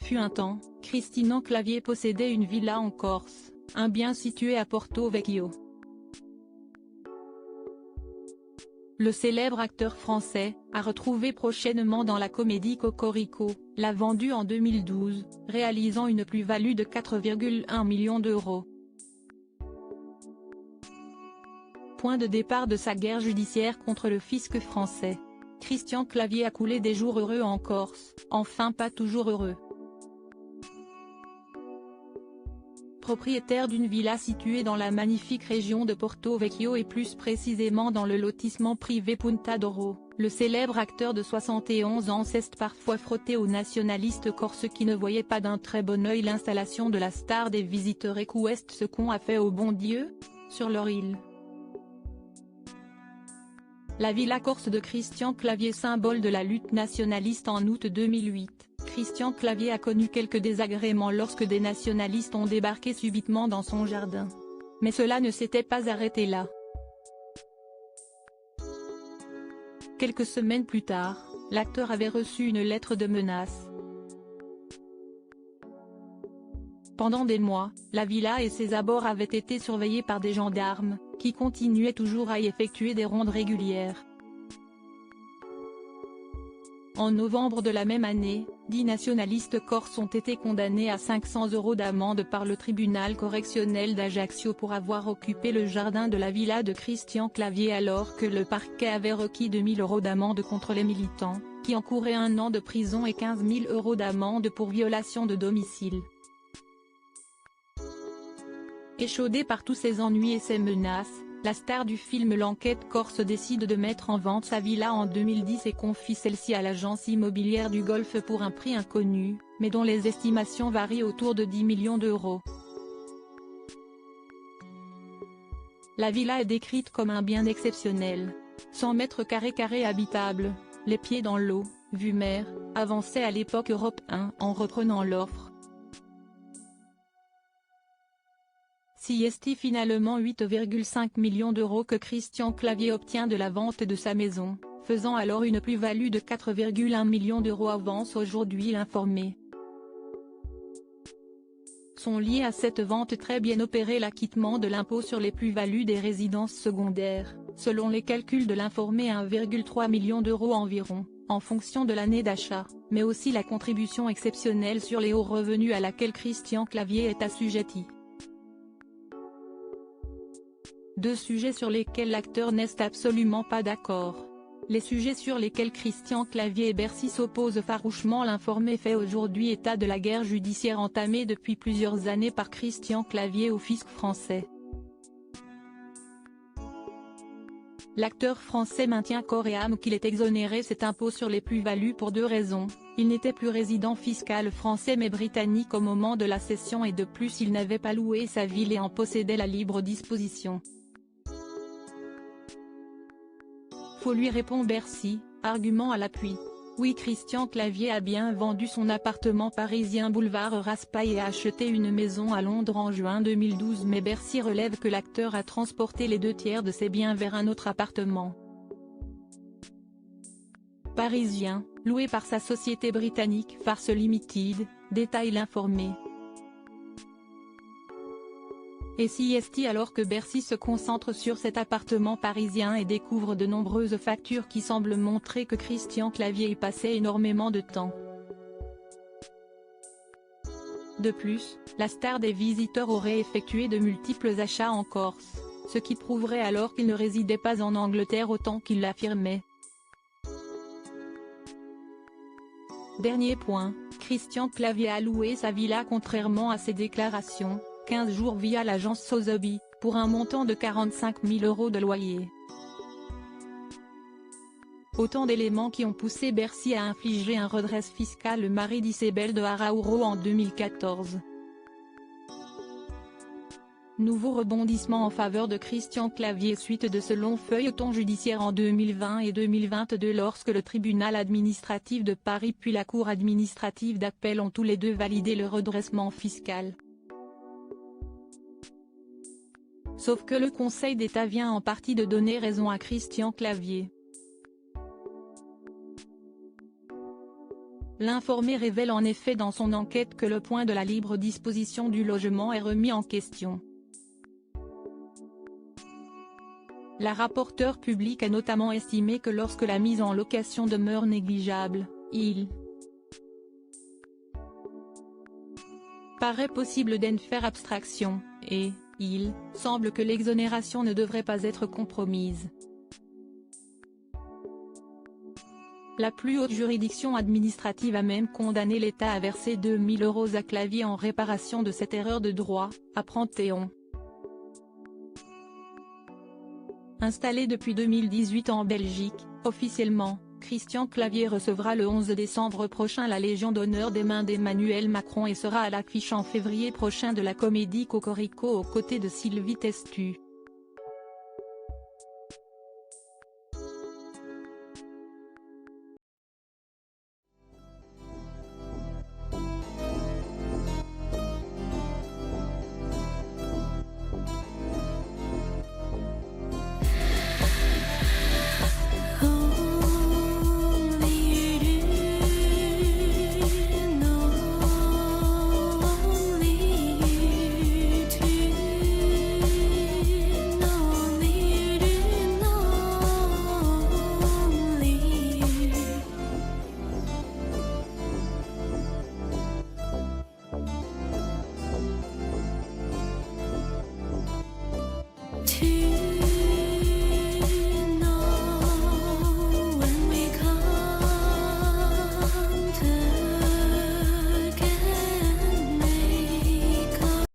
fut un temps, Christian Clavier possédait une villa en Corse, un bien situé à Porto Vecchio. Le célèbre acteur français, à retrouver prochainement dans la comédie Cocorico, l'a vendu en 2012, réalisant une plus-value de 4,1 millions d'euros. Point de départ de sa guerre judiciaire contre le fisc français. Christian Clavier a coulé des jours heureux en Corse, enfin pas toujours heureux. Propriétaire d'une villa située dans la magnifique région de Porto Vecchio et plus précisément dans le lotissement privé Punta d'Oro, le célèbre acteur de 71 ans s'est parfois frotté aux nationalistes corses qui ne voyaient pas d'un très bon œil l'installation de la star des visiteurs. Et qu'est ce qu'on a fait au bon Dieu sur leur île. La villa corse de Christian Clavier, symbole de la lutte nationaliste. En août 2008, Christian Clavier a connu quelques désagréments lorsque des nationalistes ont débarqué subitement dans son jardin. Mais cela ne s'était pas arrêté là. Quelques semaines plus tard, l'acteur avait reçu une lettre de menace. Pendant des mois, la villa et ses abords avaient été surveillés par des gendarmes, qui continuaient toujours à y effectuer des rondes régulières. En novembre de la même année, 10 nationalistes corses ont été condamnés à 500 € d'amende par le tribunal correctionnel d'Ajaccio pour avoir occupé le jardin de la villa de Christian Clavier alors que le parquet avait requis 2 000 € d'amende contre les militants, qui encouraient 1 an de prison et 15 000 € d'amende pour violation de domicile. Échaudé par tous ces ennuis et ces menaces, la star du film L'Enquête corse décide de mettre en vente sa villa en 2010 et confie celle-ci à l'agence immobilière du Golfe pour un prix inconnu, mais dont les estimations varient autour de 10 millions d'euros. La villa est décrite comme un bien exceptionnel. 100 mètres carrés habitables, les pieds dans l'eau, vue mer, avançait à l'époque Europe 1 en reprenant l'offre. C'est finalement 8,5 millions d'euros que Christian Clavier obtient de la vente de sa maison, faisant alors une plus-value de 4,1 millions d'euros, avance aujourd'hui l'informé. Sont liés à cette vente très bien opérée l'acquittement de l'impôt sur les plus-values des résidences secondaires, selon les calculs de l'informé 1,3 million d'euros environ, en fonction de l'année d'achat, mais aussi la contribution exceptionnelle sur les hauts revenus à laquelle Christian Clavier est assujetti. Deux sujets sur lesquels l'acteur n'est absolument pas d'accord. Les sujets sur lesquels Christian Clavier et Bercy s'opposent farouchement. L'informé fait aujourd'hui état de la guerre judiciaire entamée depuis plusieurs années par Christian Clavier au fisc français. L'acteur français maintient corps et âme qu'il est exonéré cet impôt sur les plus-values pour deux raisons. Il n'était plus résident fiscal français mais britannique au moment de la cession et de plus il n'avait pas loué sa ville et en possédait la libre disposition. Faux lui répond Bercy, argument à l'appui. Oui, Christian Clavier a bien vendu son appartement parisien boulevard Raspail et a acheté une maison à Londres en juin 2012 mais Bercy relève que l'acteur a transporté les 2/3 de ses biens vers un autre appartement parisien, loué par sa société britannique Farce Limited, détaille l'informé. Et c'est alors que Bercy se concentre sur cet appartement parisien et découvre de nombreuses factures qui semblent montrer que Christian Clavier y passait énormément de temps. De plus, la star des visiteurs aurait effectué de multiples achats en Corse, ce qui prouverait alors qu'il ne résidait pas en Angleterre autant qu'il l'affirmait. Dernier point, Christian Clavier a loué sa villa contrairement à ses déclarations, 15 jours via l'agence Sotheby's, pour un montant de 45 000 € de loyer. Autant d'éléments qui ont poussé Bercy à infliger un redresse fiscal au mari d'Isabel de Araújo en 2014. Nouveau rebondissement en faveur de Christian Clavier suite de ce long feuilleton judiciaire en 2020 et 2022 lorsque le tribunal administratif de Paris puis la cour administrative d'appel ont tous les deux validé le redressement fiscal. Sauf que le Conseil d'État vient en partie de donner raison à Christian Clavier. L'informé révèle en effet dans son enquête que le point de la libre disposition du logement est remis en question. La rapporteure publique a notamment estimé que lorsque la mise en location demeure négligeable, il paraît possible d'en faire abstraction, et il semble que l'exonération ne devrait pas être compromise. La plus haute juridiction administrative a même condamné l'État à verser 2 000 € à Clavier en réparation de cette erreur de droit, apprend-on. Installé depuis 2018 en Belgique, officiellement, Christian Clavier recevra le 11 décembre prochain la Légion d'honneur des mains d'Emmanuel Macron et sera à l'affiche en février prochain de la comédie Cocorico aux côtés de Sylvie Testu. To